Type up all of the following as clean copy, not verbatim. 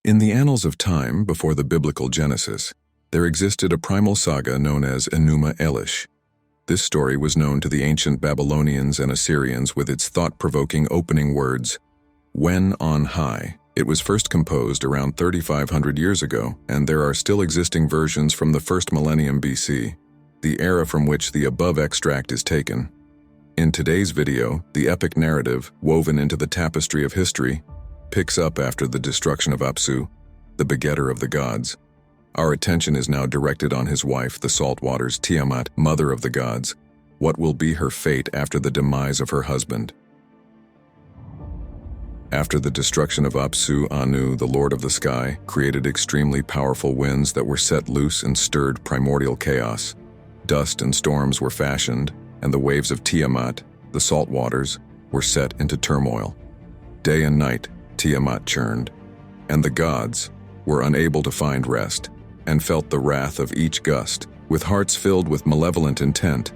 In the annals of time before the biblical Genesis, there existed a primal saga known as Enuma Elish. This story was known to the ancient Babylonians and Assyrians with its thought-provoking opening words, "When on high." It was first composed around 3,500 years ago, and there are still existing versions from the first millennium BC, the era from which the above extract is taken. In today's video, the epic narrative, woven into the tapestry of history, picks up after the destruction of Apsu, the begetter of the gods. Our attention is now directed on his wife, the salt waters Tiamat, mother of the gods. What will be her fate after the demise of her husband? After the destruction of Apsu, Anu, the lord of the sky, created extremely powerful winds that were set loose and stirred primordial chaos. Dust and storms were fashioned, and the waves of Tiamat, the salt waters, were set into turmoil. Day and night, Tiamat churned, and the gods were unable to find rest, and felt the wrath of each gust. With hearts filled with malevolent intent,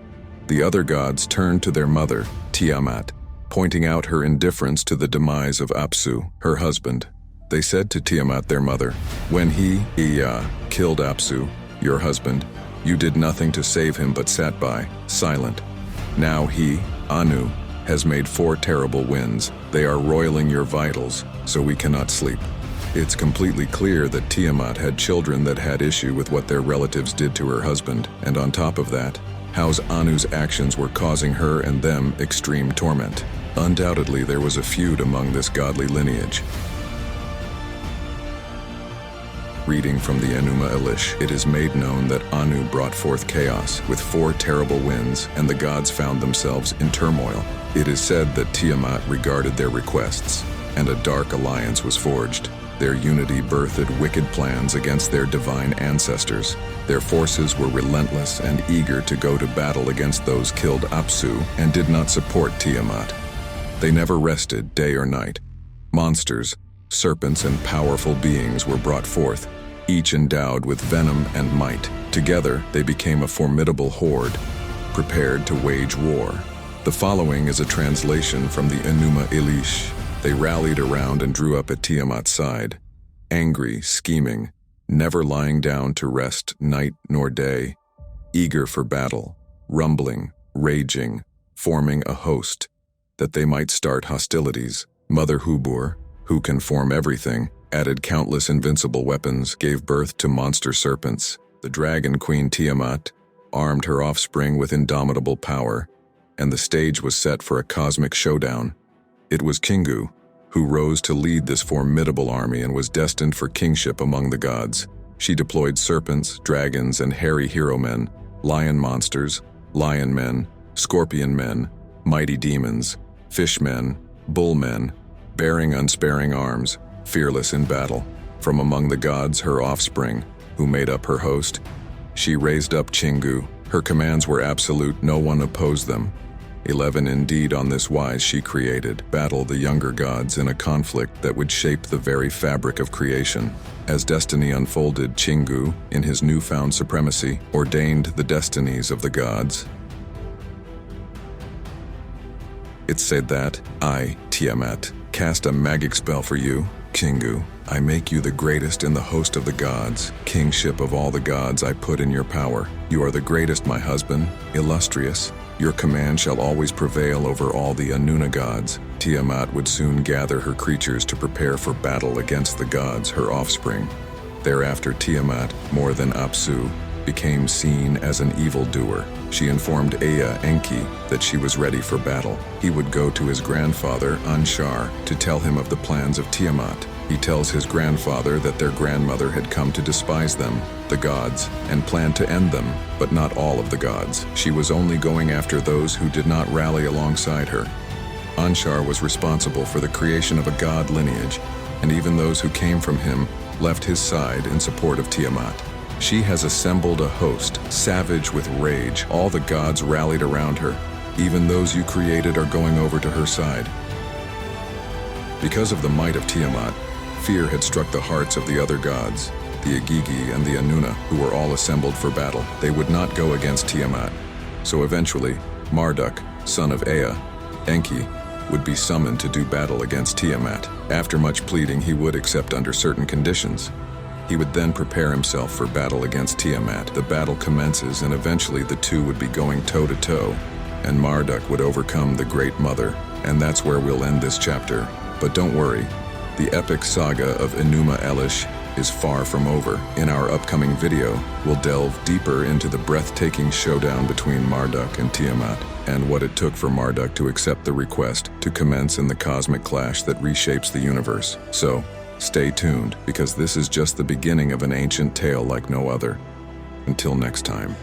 the other gods turned to their mother, Tiamat, pointing out her indifference to the demise of Apsu, her husband. They said to Tiamat, their mother, "When he, Ea, killed Apsu, your husband, you did nothing to save him but sat by, silent. Now he, Anu, has made 4 terrible winds. They are roiling your vitals, so we cannot sleep." It's completely clear that Tiamat had children that had issue with what their relatives did to her husband, and on top of that, how Anu's actions were causing her and them extreme torment. Undoubtedly, there was a feud among this godly lineage. Reading from the Enuma Elish, it is made known that Anu brought forth chaos with 4 terrible winds, and the gods found themselves in turmoil. It is said that Tiamat regarded their requests, and a dark alliance was forged. Their unity birthed wicked plans against their divine ancestors. Their forces were relentless and eager to go to battle against those killed Apsu and did not support Tiamat. They never rested day or night. Monsters, serpents, and powerful beings were brought forth, each endowed with venom and might. Together, they became a formidable horde, prepared to wage war. The following is a translation from the Enuma Elish. They rallied around and drew up at Tiamat's side, angry, scheming, never lying down to rest night nor day, eager for battle, rumbling, raging, forming a host, that they might start hostilities. Mother Hubur, who can form everything, added countless invincible weapons, gave birth to monster serpents. The dragon queen Tiamat armed her offspring with indomitable power, and the stage was set for a cosmic showdown. It was Kingu who rose to lead this formidable army and was destined for kingship among the gods. She deployed serpents, dragons, and hairy hero men, lion monsters, lion men, scorpion men, mighty demons, fish men, bull men, bearing unsparing arms, fearless in battle. From among the gods, her offspring, who made up her host, she raised up Kingu. Her commands were absolute, no one opposed them. 11 indeed on this wise she created, battle the younger gods in a conflict that would shape the very fabric of creation. As destiny unfolded, Kingu, in his newfound supremacy, ordained the destinies of the gods. It said that, "I, Tiamat, cast a magic spell for you, Kingu. I make you the greatest in the host of the gods. Kingship of all the gods I put in your power. You are the greatest, my husband, illustrious. Your command shall always prevail over all the Anunna gods." Tiamat would soon gather her creatures to prepare for battle against the gods, her offspring. Thereafter Tiamat, more than Apsu, became seen as an evildoer. She informed Ea Enki that she was ready for battle. He would go to his grandfather, Anshar, to tell him of the plans of Tiamat. He tells his grandfather that their grandmother had come to despise them, the gods, and planned to end them, but not all of the gods. She was only going after those who did not rally alongside her. Anshar was responsible for the creation of a god lineage, and even those who came from him left his side in support of Tiamat. She has assembled a host, savage with rage. All the gods rallied around her. Even those you created are going over to her side. Because of the might of Tiamat, fear had struck the hearts of the other gods, the Agigi and the Anunna, who were all assembled for battle. They would not go against Tiamat. So eventually, Marduk, son of Ea, Enki, would be summoned to do battle against Tiamat. After much pleading, he would accept under certain conditions. He would then prepare himself for battle against Tiamat. The battle commences, and eventually the two would be going toe-to-toe, and Marduk would overcome the Great Mother. And that's where we'll end this chapter. But don't worry, the epic saga of Enuma Elish is far from over. In our upcoming video, we'll delve deeper into the breathtaking showdown between Marduk and Tiamat, and what it took for Marduk to accept the request to commence in the cosmic clash that reshapes the universe. So, stay tuned, because this is just the beginning of an ancient tale like no other. Until next time.